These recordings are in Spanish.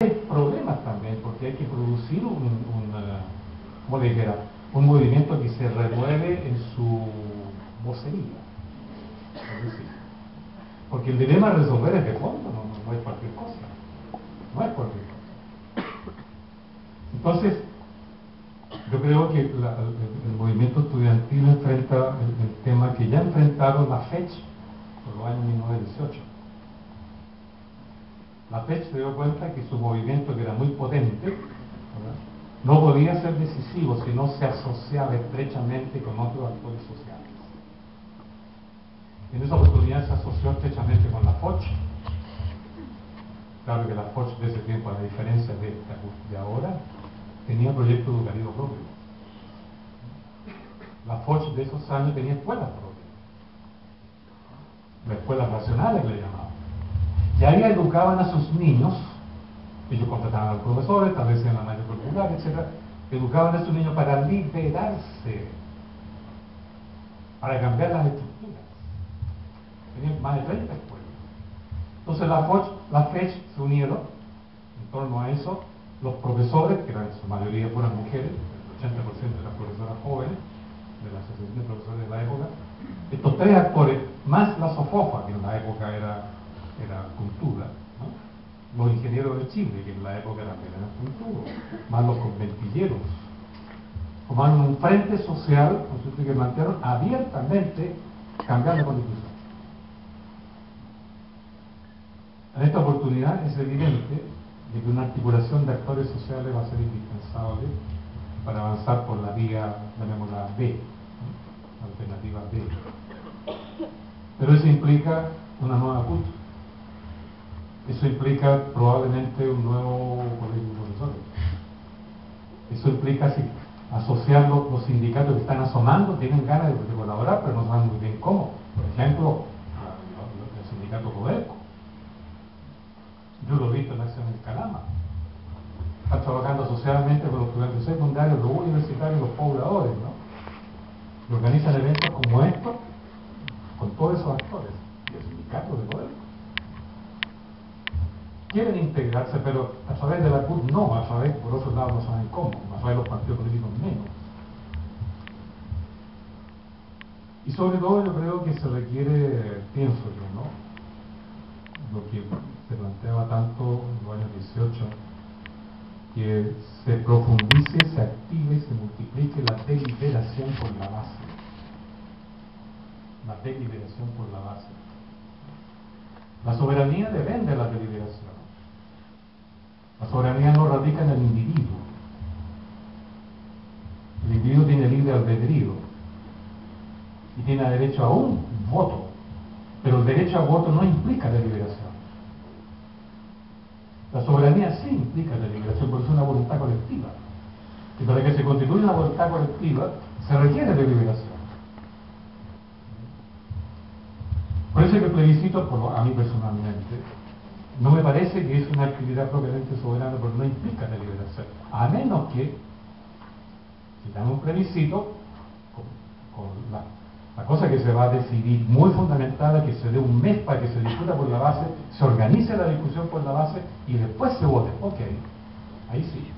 hay problemas también, porque hay que producir ¿cómo le dijera? Un movimiento que se renueve en su vocería. Es decir, porque el dilema a resolver es de fondo, no es cualquier cosa. No es cualquier cosa. Entonces, yo creo que el movimiento estudiantil enfrenta el tema que ya enfrentaron la FECH por los años 1918. La FECH se dio cuenta que su movimiento, que era muy potente, ¿verdad?, no podía ser decisivo si no se asociaba estrechamente con otros actores sociales. En esa oportunidad se asoció estrechamente con la FOCH. Claro que la FOCH de ese tiempo, a la diferencia de ahora, tenía proyecto educativo propio. La FOCH de esos años tenía escuelas propias. Las escuelas nacionales le llamaban. Y ahí educaban a sus niños. Ellos contrataban a los profesores, establecían la malla curricular, etc. Educaban a sus niños para liberarse, para cambiar las estructuras. Tenían más de 30 escuelas. Entonces la FECH se unieron en torno a eso. Los profesores, que eran en su mayoría puras mujeres, el 80% de las profesoras jóvenes, de la asociación de profesores de la época, estos tres actores, más la SOFOFA, que en la época era cultura, ¿no?, los ingenieros de Chile, que en la época también eran cultura, más los conventilleros, formaron un frente social, que plantearon abiertamente cambiar la constitución. En esta oportunidad es evidente de que una articulación de actores sociales va a ser indispensable para avanzar por la vía, llamémosla B, ¿no?, alternativa B. Pero eso implica una nueva CUT. Eso implica probablemente un nuevo colegio de profesores. Eso implica asociar los sindicatos que están asomando, tienen ganas de colaborar, pero no saben muy bien cómo. Por ejemplo, el sindicato Codelco. Yo lo he visto en acción en Calama. Están trabajando socialmente con los estudiantes secundarios, los universitarios, los pobladores, ¿no? Y organizan eventos como estos con todos esos actores. Y el sindicato de Codelco quieren integrarse, pero a través de la CUT no, a través, por otro lado, no saben cómo, a través de los partidos políticos menos. Y sobre todo yo creo que se requiere, pienso yo, ¿no?, lo que se planteaba tanto en los años 18, que se profundice, se active, se multiplique la deliberación por la base. La deliberación por la base. La soberanía depende de la deliberación. La soberanía no radica en el individuo. El individuo tiene libre albedrío y tiene derecho a un voto, pero el derecho a voto no implica deliberación. La soberanía sí implica deliberación, porque es una voluntad colectiva. Y para que se constituya una voluntad colectiva se requiere deliberación. Por eso que el plebiscito, a mí personalmente, no me parece que es una actividad propiamente soberana, porque no implica deliberación. A menos que, si damos un plebiscito, con la cosa que se va a decidir muy fundamental, que se dé un mes para que se discuta por la base, se organice la discusión por la base y después se vote. Ok, ahí sí.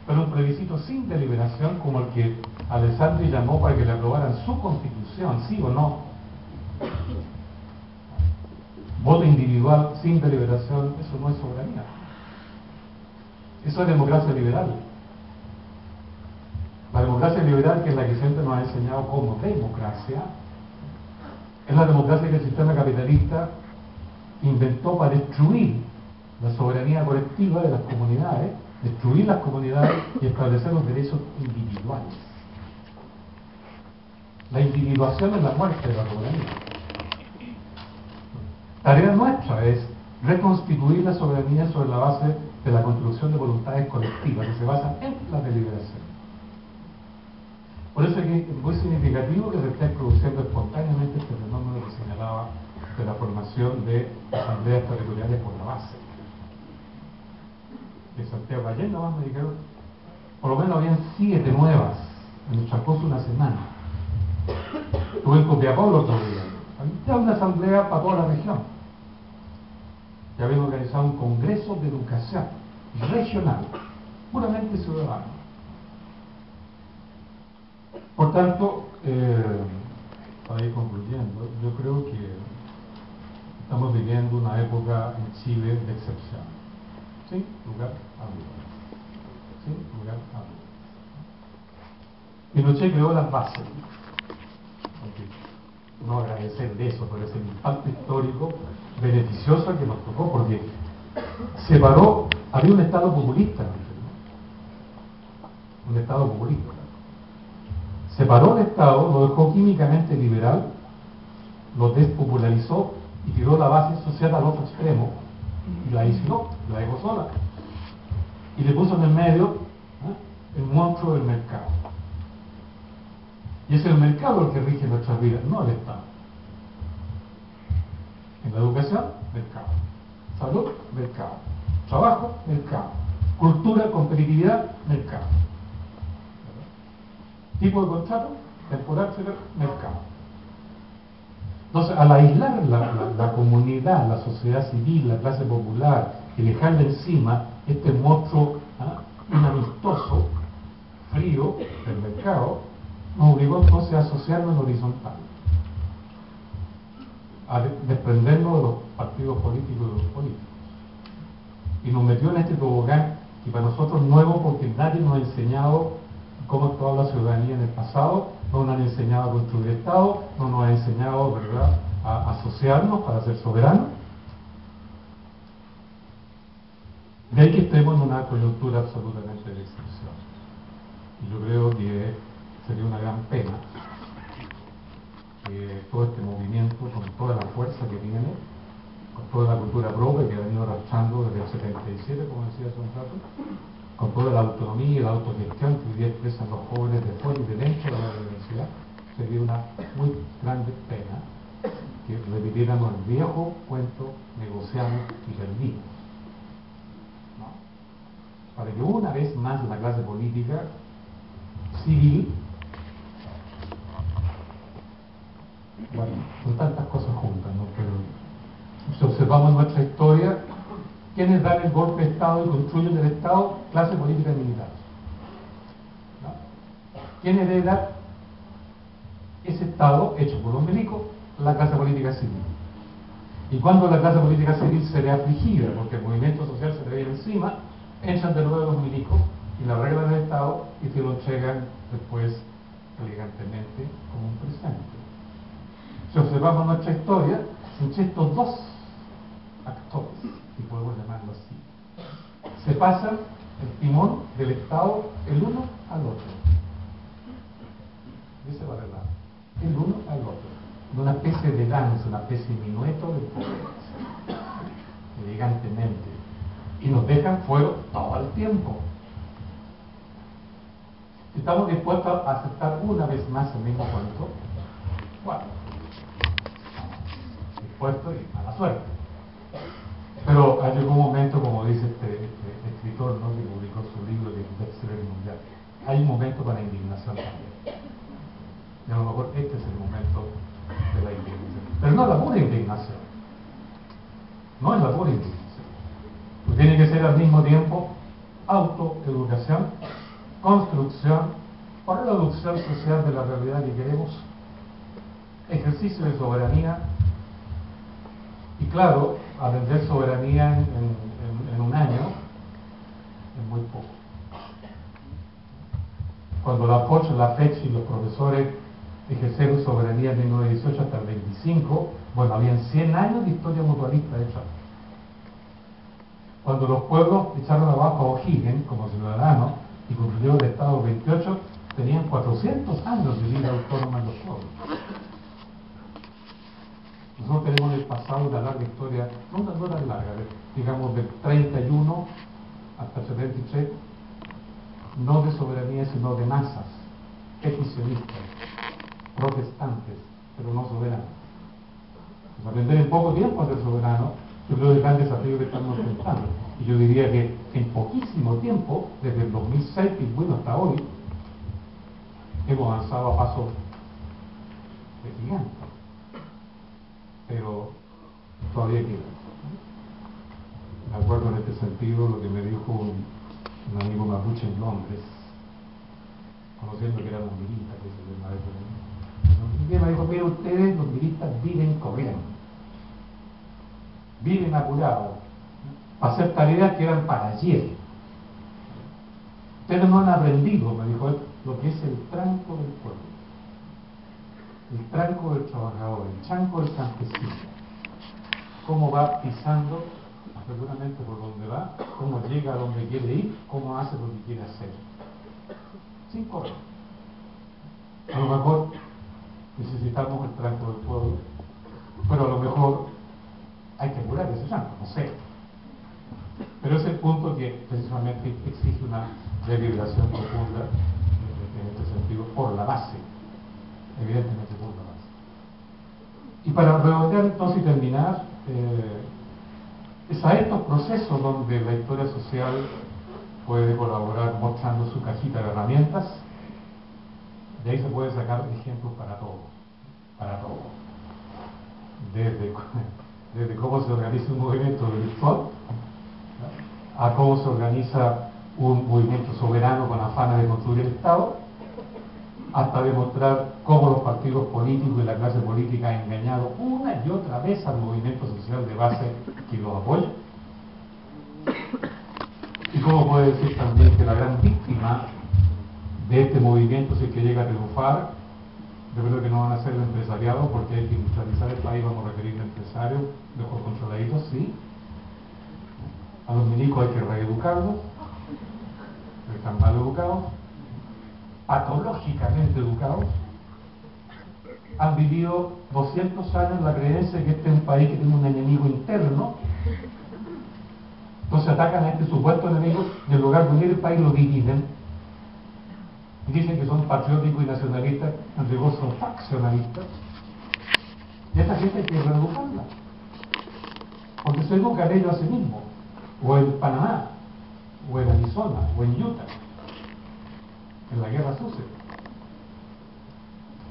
Pero un plebiscito sin deliberación, como el que Alessandri llamó para que le aprobaran su constitución, sí o no. Voto individual sin deliberación, eso no es soberanía. Eso es democracia liberal. La democracia liberal, que es la que siempre nos ha enseñado como democracia, es la democracia que el sistema capitalista inventó para destruir la soberanía colectiva de las comunidades, destruir las comunidades y establecer los derechos individuales. La individuación es la muerte de la soberanía. Tarea nuestra es reconstituir la soberanía sobre la base de la construcción de voluntades colectivas que se basan en la deliberación. Por eso es que es muy significativo que se esté produciendo espontáneamente este fenómeno que señalaba de la formación de asambleas territoriales por la base. En Santiago ayer nomás me dijeron, por lo menos habían 7 nuevas en el transcurso de una semana. Estuve en Copiapó el otro día. Había una asamblea para toda la región. y habían organizado un congreso de educación regional, puramente ciudadano. Por tanto, para ir concluyendo, yo creo que estamos viviendo una época en Chile de excepción, sin lugar a dudas, sin lugar a dudas. Pinochet creó las bases, no agradecer de eso, pero es el impacto histórico beneficioso que nos tocó, porque separó, había un Estado populista, un Estado populista, separó el Estado, lo dejó químicamente liberal, lo despopularizó y tiró la base social al otro extremo y la aisló, la dejó sola y le puso en el medio el monstruo del mercado. Y es el mercado el que rige nuestras vidas, no el Estado. En la educación, mercado. Salud, mercado. Trabajo, mercado. Cultura, competitividad, mercado. Tipo de contrato, temporal, mercado. Entonces, al aislar la comunidad, la sociedad civil, la clase popular, y dejarle encima este monstruo inamistoso, frío, del mercado, nos obligó entonces a asociarnos en horizontal, a desprendernos de los partidos políticos y de los políticos. Y nos metió en este tobogán, y para nosotros nuevo, porque nadie nos ha enseñado cómo actuaba la ciudadanía en el pasado, no nos han enseñado a construir Estado, no nos han enseñado, ¿verdad?, a asociarnos para ser soberanos. De ahí que estemos en una coyuntura absolutamente de excepción. Y yo creo que sería una gran pena que todo este movimiento, con toda la fuerza que tiene, con toda la cultura propia que ha venido arrastrando desde el 77, como decía hace un rato, con toda la autonomía y la autogestión que hoy día expresan los jóvenes de fuera y de dentro de la universidad, sería una muy grande pena que repitiéramos el viejo cuento negociamos y perdimos, ¿no? Para que una vez más la clase política civil, bueno, son tantas cosas juntas, ¿no? Pero si observamos nuestra historia, ¿quiénes dan el golpe de Estado y construyen el Estado? Clase política y militar, ¿no? ¿Quién hereda ese Estado hecho por los milicos? La clase política civil. Y cuando la clase política civil se ve afligida porque el movimiento social se le viene encima, entran de nuevo los milicos y la regla del Estado y se lo entregan después elegantemente como un presente. Si observamos nuestra historia, entre estos dos actores, si podemos llamarlo así, se pasan el timón del Estado el uno al otro. Dice la verdad, el uno al otro, en una especie de danza, una especie de minueto del poder, elegantemente, y nos dejan fuego todo el tiempo. ¿Estamos dispuestos a aceptar una vez más el mismo cuento? Bueno, dispuestos y mala suerte. Pero hay algún momento, como dice este escritor, ¿no?, que publicó su libro de bestseller mundial, hay un momento para la indignación también. Y a lo mejor este es el momento de la indignación. Pero no la pura indignación. No es la pura indignación. Pues tiene que ser al mismo tiempo autoeducación, construcción para la reducción social de la realidad que queremos, ejercicio de soberanía, y claro, aprender soberanía en un año es muy poco. Cuando la Foch, la FECH y los profesores ejercieron soberanía en 1918 hasta el 25, bueno, habían 100 años de historia mutualista hecha. Cuando los pueblos echaron abajo a O'Higgins como ciudadanos y construyeron el Estado 28, tenían 400 años de vida autónoma en los pueblos. Nosotros tenemos en el pasado una larga historia, no tan larga, digamos del 31 hasta el 73, no de soberanía, sino de masas, peticionistas, protestantes, pero no soberanos. Pues aprender en poco tiempo a ser soberano, yo creo que es el gran desafío que estamos enfrentando. Y yo diría que en poquísimo tiempo, desde el 2006 y bueno hasta hoy, hemos avanzado a pasos de gigante. Pero todavía queda. me acuerdo en este sentido lo que me dijo un amigo mapuche en Londres, conociendo que éramos miristas, que es el maestro. Y me dijo, pero ustedes, los miristas, viven corriendo, viven apurados, para hacer tareas que eran para ayer. Ustedes no han aprendido, me dijo él, lo que es el tranco del pueblo, el tranco del trabajador, el chanco del campesino, cómo va pisando seguramente por donde va, cómo llega a donde quiere ir, cómo hace lo que quiere hacer, sin correr. A lo mejor necesitamos el tranco del pueblo, pero a lo mejor hay que curar ese tranco, no sé. Pero es el punto que precisamente exige una deliberación profunda en este sentido por la base, evidentemente por la base. Y para redondear entonces y terminar, es a estos procesos donde la historia social puede colaborar mostrando su cajita de herramientas. De ahí se puede sacar ejemplos para todo, desde cómo se organiza un movimiento virtual, a cómo se organiza un movimiento soberano con afanes de construir el Estado, hasta demostrar cómo los partidos políticos y la clase política han engañado una y otra vez al movimiento social de base que los apoya. Y cómo puede decir también que la gran víctima de este movimiento, si es que llega a triunfar, yo creo que no van a ser el empresariado, porque hay que industrializar el país, vamos a requerir empresarios mejor controladitos, sí. A los milicos hay que reeducarlos, están mal educados, patológicamente educados, han vivido 200 años la creencia de que este es un país que tiene un enemigo interno, entonces atacan a este supuesto enemigo y en lugar de unir el país lo dividen y dicen que son patrióticos y nacionalistas, en rigor son faccionalistas, y a esta gente hay que reeducarla, porque se educan ellos a sí mismos, o en Panamá, o en Arizona, o en Utah, en la guerra sucia.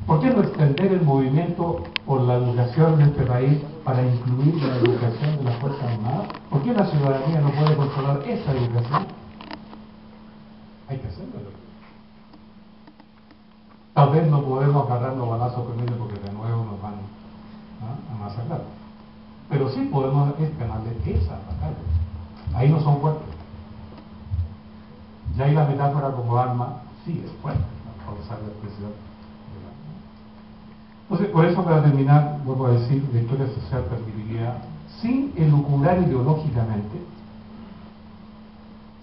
¿Por qué no extender el movimiento por la educación de este país para incluir la educación de las Fuerzas Armadas? ¿Por qué la ciudadanía no puede controlar esa educación? Hay que hacerlo. Tal vez no podemos agarrarnos balazos con ellos porque de nuevo nos van a masacrar. Pero sí podemos ganarles esa batalla. Ahí no son fuertes. Ya ahí la metáfora como arma sí es fuerte, ¿no? Para usar la expresión. Entonces, por eso, para terminar, vuelvo a decir, la historia social permitiría, sin elucubrar ideológicamente,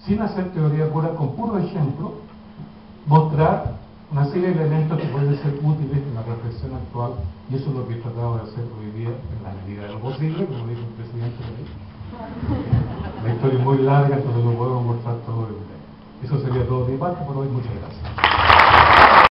sin hacer teoría pura, con puro ejemplo, mostrar una serie de elementos que pueden ser útiles en la reflexión actual, y eso es lo que he tratado de hacer hoy día en la medida de lo posible, como dijo el presidente de ahí. La historia es muy larga, entonces no podemos mostrar todo el detalle. Eso sería todo de mi parte, por hoy, muchas gracias.